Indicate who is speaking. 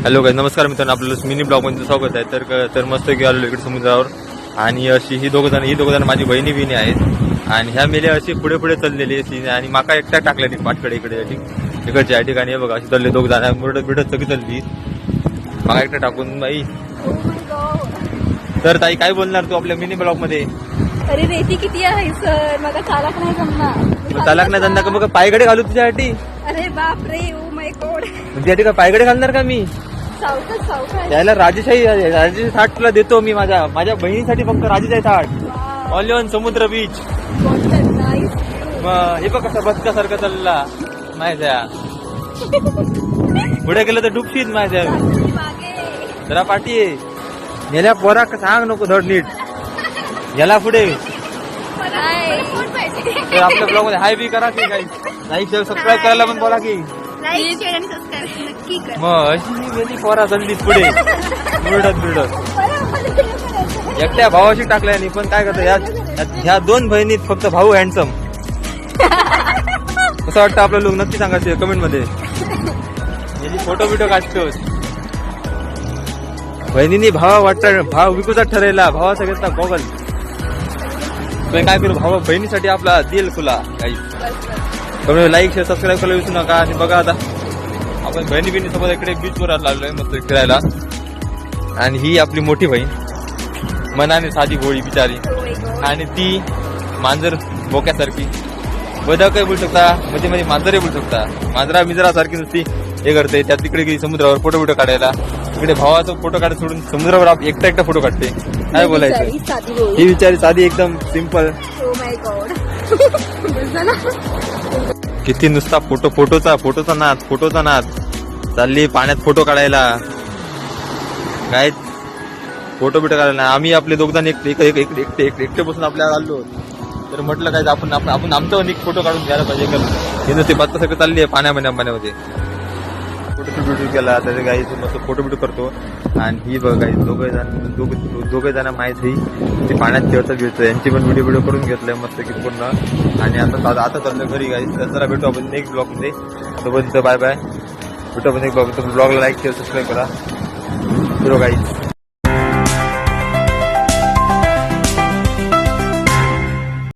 Speaker 1: Hello guys, नमस्कार मित्रांनो, आपल्याला मिनी ब्लॉग मध्ये स्वागत आहे. तर मस्त गेलो इकडे समुद्रावर. आणि अशी ही दोघ जण माझी बहिणी बिणी आहेत. आणि ह्या मेल्या अशी पुढे पुढे चाललेली अशी आणि माका एकट्या टाकल्या ती पाठकडे इकडच्या या ठिकाणी. बघा अशी चालले दोघ जण मुरडत बिडत सगळी चालली माका एकट्या टाकून. बाई तर ताई काय बोलणार तू आपल्या मिनी ब्लॉग मध्ये?
Speaker 2: अरे रेती किती आहे सर, मला चालक नाही जमणार.
Speaker 1: चालक नाही जाणार का? मग पायगडे घालू तुझ्यासाठी?
Speaker 2: अरे बाप रे, ओ माय गॉड.
Speaker 1: तुझ्यासाठी का पायगडे घालणार का मी?
Speaker 2: सावकाश
Speaker 1: यायला राजेशाही थाट तुला देतो मी. माझ्या बहिणीसाठी फक्त राजेशाही थाट ऑल ऑन समुद्र बीच. हे बघ कसा बसकासारखं चालला माझ्या. पुढे गेलं तर डुबशीत माझ्या. जरा पाठी आहे गेल्या पोरा सांग नको धड नीट गेला पुढे. तर आपल्या ब्लॉग मध्ये हाय बी करा की काही लाईक सबस्क्राईब करायला पण बोला की. मग अशी गेली पोरा चालली पुढे बिडत एकट्या भावाशी टाकल्याने. पण काय करतो ह्या दोन बहिणीत फक्त भाऊ हँडसम. कसं वाटतं आपलं लोक नक्की सांगायचे कमेंट मध्ये. याची फोटो बिटो काढतोच. बहिणींनी भाव विकूचा ठरवला. भावाचा घेतला गॉगल. पण काय करू भावा बहिणीसाठी आपला दिल खुला. काही लाईक शेअर सबस्क्राईब करायला विसरू नका. आणि बघा आता आपण बहिणी सोबत इकडे बीचवर लागलोय मस्त फिरायला. आणि ही आपली मोठी बहीण मनाने साधी भोळी बिचारी. आणि ती मांजर बोक्यासारखी. बदक काही बोलू शकता मध्ये मांजरही बोलू शकता. मांजरा मिजरा सारखी नुसती हे करते. त्या तिकडे गेली समुद्रावर फोटो बिटो काढायला. तिकडे भावाचा फोटो काढत सोडून समुद्रावर एकटा फोटो काढते. काय बोलायचं? ही विचारी साधी एकदम सिंपल. किती नुसता फोटोचा नाद चालली पाण्यात फोटो काढायला. काय फोटो बिटो काढायला. आम्ही आपले दोघजण एकटे बसून आपल्याला आलो. तर म्हटलं काय आपण आमचा एक फोटो काढून घ्यायला पाहिजे. हे नुसते बात सगळं चालली आहे पाण्यामध्ये. फोटो केला त्याचे गाई मस्त फोटो बिटो करतो. आणि ही बघ गाई दोघे जण माहीत ही ते पाण्यात खेळतो. यांची पण व्हिडिओ करून घेतलाय मस्त की पूर्ण. आणि आता चाललं घरी गाई. तर जरा भेटू आपण नेक्स्ट ब्लॉग मध्ये. तोपर्यंत बाय बाय. भेटू आपण एक ब्लॉगला लाईक शेअर सबस्क्राईब करा. गाईज.